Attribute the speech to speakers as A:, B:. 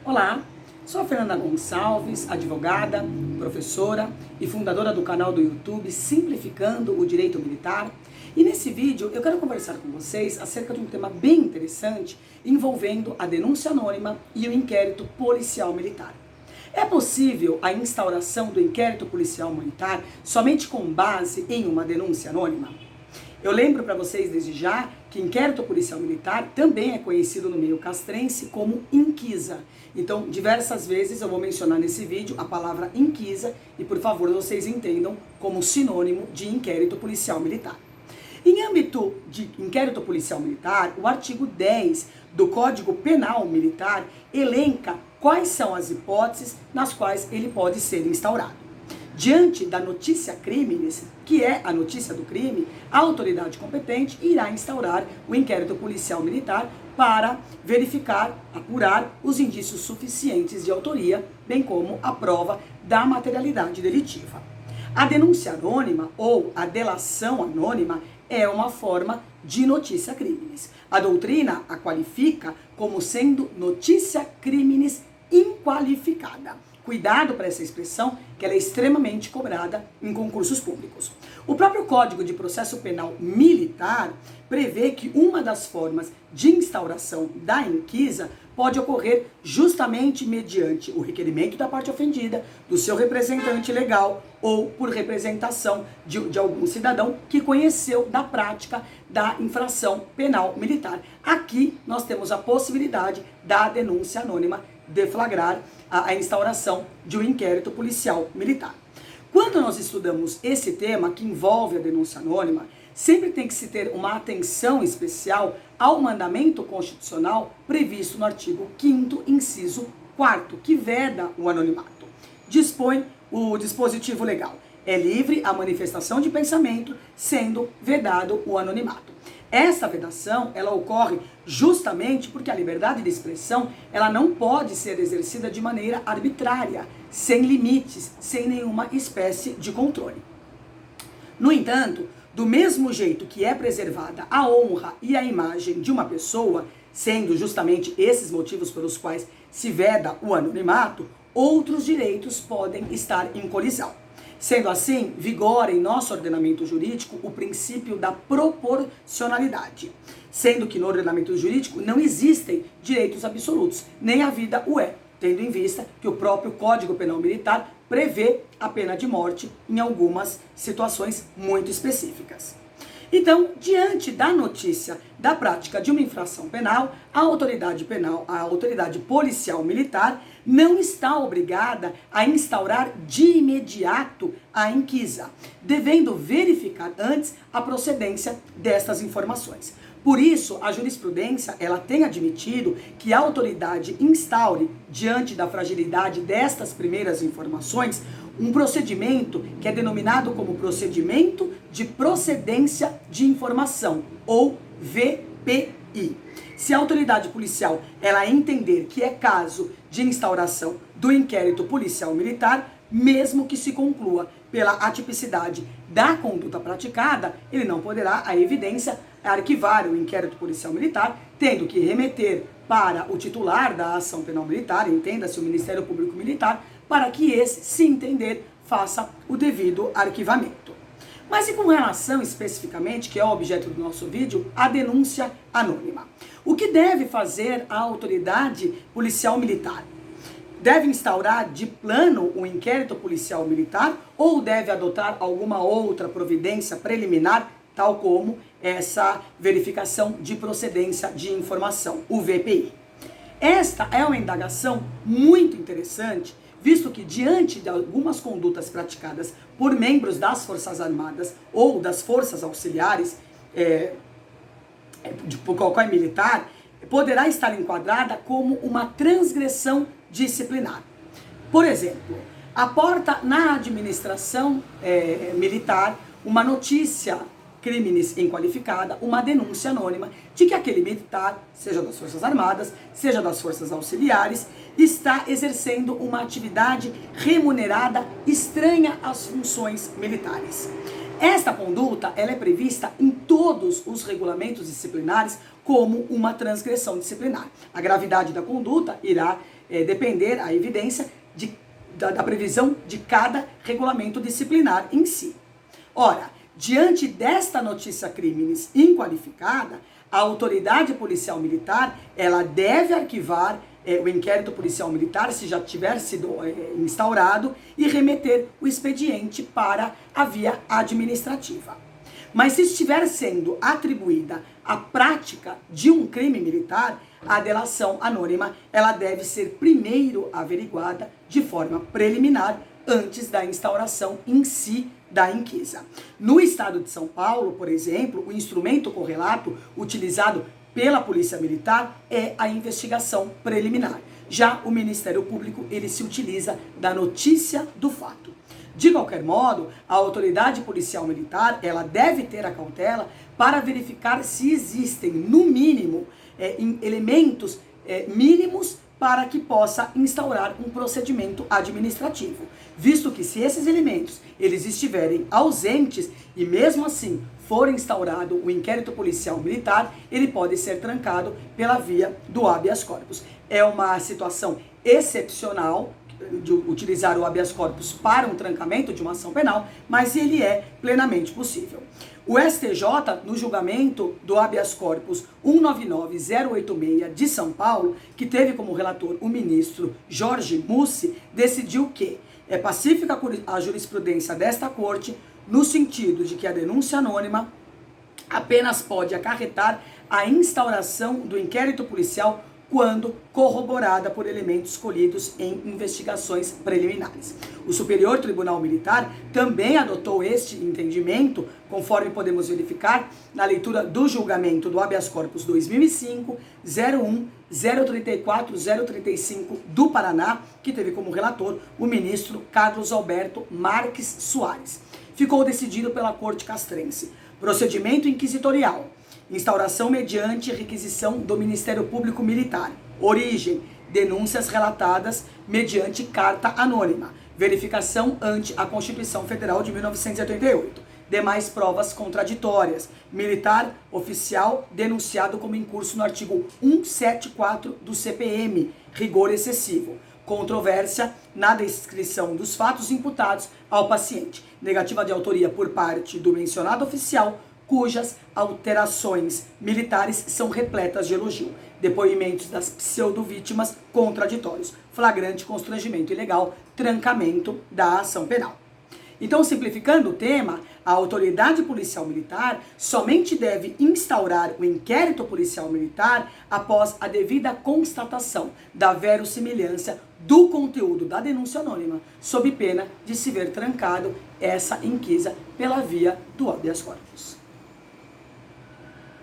A: Olá, sou a Fernanda Gonçalves, advogada, professora e fundadora do canal do YouTube Simplificando o Direito Militar. E nesse vídeo eu quero conversar com vocês acerca de um tema bem interessante envolvendo a denúncia anônima e o inquérito policial militar. É possível a instauração do inquérito policial militar somente com base em uma denúncia anônima? Eu lembro para vocês desde já que inquérito policial militar também é conhecido no meio castrense como inquisa. Então, diversas vezes eu vou mencionar nesse vídeo a palavra inquisa e, por favor, vocês entendam como sinônimo de inquérito policial militar. Em âmbito de inquérito policial militar, o artigo 10 do Código Penal Militar elenca quais são as hipóteses nas quais ele pode ser instaurado. Diante da notícia criminis, que é a notícia do crime, a autoridade competente irá instaurar o inquérito policial militar para verificar, apurar os indícios suficientes de autoria, bem como a prova da materialidade delitiva. A denúncia anônima ou a delação anônima é uma forma de notícia criminis. A doutrina a qualifica como sendo notícia criminis inqualificada. Cuidado para essa expressão, que ela é extremamente cobrada em concursos públicos. O próprio Código de Processo Penal Militar prevê que uma das formas de instauração da inquisa pode ocorrer justamente mediante o requerimento da parte ofendida, do seu representante legal ou por representação de algum cidadão que conheceu da prática da infração penal militar. Aqui nós temos a possibilidade da denúncia anônima deflagrar a instauração de um inquérito policial militar. Quando nós estudamos esse tema, que envolve a denúncia anônima, sempre tem que se ter uma atenção especial ao mandamento constitucional previsto no artigo 5º, inciso 4º, que veda o anonimato. Dispõe o dispositivo legal. É livre a manifestação de pensamento, sendo vedado o anonimato. Essa vedação, ela ocorre justamente porque a liberdade de expressão, ela não pode ser exercida de maneira arbitrária, sem limites, sem nenhuma espécie de controle. No entanto, do mesmo jeito que é preservada a honra e a imagem de uma pessoa, sendo justamente esses motivos pelos quais se veda o anonimato, outros direitos podem estar em colisão. Sendo assim, vigora em nosso ordenamento jurídico o princípio da proporcionalidade, sendo que no ordenamento jurídico não existem direitos absolutos, nem a vida o é, tendo em vista que o próprio Código Penal Militar prevê a pena de morte em algumas situações muito específicas. Então, diante da notícia da prática de uma infração penal, a autoridade policial militar não está obrigada a instaurar de imediato a inquisa, devendo verificar antes a procedência destas informações. Por isso, a jurisprudência ela tem admitido que a autoridade instaure, diante da fragilidade destas primeiras informações, um procedimento que é denominado como procedimento de procedência de informação, ou VPI. Se a autoridade policial ela entender que é caso de instauração do inquérito policial militar, mesmo que se conclua pela atipicidade da conduta praticada, ele não poderá, a evidência, arquivar o inquérito policial militar, tendo que remeter para o titular da ação penal militar, entenda-se o Ministério Público Militar, para que esse, se entender, faça o devido arquivamento. Mas e com relação especificamente, que é o objeto do nosso vídeo, a denúncia anônima? O que deve fazer a autoridade policial militar? Deve instaurar de plano o inquérito policial militar ou deve adotar alguma outra providência preliminar, tal como essa verificação de procedência de informação, o VPI? Esta é uma indagação muito interessante, visto que diante de algumas condutas praticadas por membros das Forças Armadas ou das Forças Auxiliares, por qualquer militar, poderá estar enquadrada como uma transgressão disciplinar. Por exemplo, aporta na administração militar uma notícia criminis inqualificada, uma denúncia anônima de que aquele militar, seja das Forças Armadas, seja das Forças Auxiliares, está exercendo uma atividade remunerada estranha às funções militares. Esta conduta ela é prevista em todos os regulamentos disciplinares como uma transgressão disciplinar. A gravidade da conduta irá depender a evidência da previsão de cada regulamento disciplinar em si. Ora, diante desta notícia crimes inqualificada, a autoridade policial militar, ela deve arquivar o inquérito policial militar, se já tiver sido instaurado, e remeter o expediente para a via administrativa. Mas se estiver sendo atribuída a prática de um crime militar, a delação anônima, ela deve ser primeiro averiguada de forma preliminar, antes da instauração em si da inquisa. No estado de São Paulo, por exemplo, o instrumento correlato utilizado pela Polícia Militar é a investigação preliminar. Já o Ministério Público, ele se utiliza da notícia do fato. De qualquer modo, a autoridade policial militar, ela deve ter a cautela para verificar se existem, no mínimo, elementos mínimos para que possa instaurar um procedimento administrativo. Visto que se esses elementos eles estiverem ausentes e mesmo assim for instaurado o inquérito policial militar, ele pode ser trancado pela via do habeas corpus. É uma situação excepcional de utilizar o habeas corpus para um trancamento de uma ação penal, mas ele é plenamente possível. O STJ, no julgamento do habeas corpus 199086 de São Paulo, que teve como relator o ministro Jorge Mussi, decidiu que é pacífica a jurisprudência desta corte no sentido de que a denúncia anônima apenas pode acarretar a instauração do inquérito policial quando corroborada por elementos colhidos em investigações preliminares. O Superior Tribunal Militar também adotou este entendimento, conforme podemos verificar na leitura do julgamento do habeas corpus 2005, 01, 034, 035 do Paraná, que teve como relator o ministro Carlos Alberto Marques Soares. Ficou decidido pela Corte Castrense. Procedimento inquisitorial. Instauração mediante requisição do Ministério Público Militar. Origem: denúncias relatadas mediante carta anônima. Verificação ante a Constituição Federal de 1988. Demais provas contraditórias. Militar oficial denunciado como incurso no artigo 174 do CPM. Rigor excessivo. Controvérsia na descrição dos fatos imputados ao paciente. Negativa de autoria por parte do mencionado oficial, cujas alterações militares são repletas de elogio. Depoimentos das pseudo-vítimas contraditórios. Flagrante constrangimento ilegal, trancamento da ação penal. Então, simplificando o tema, a autoridade policial militar somente deve instaurar o inquérito policial militar após a devida constatação da verossimilhança do conteúdo da denúncia anônima, sob pena de se ver trancado essa inquisa pela via do habeas corpus.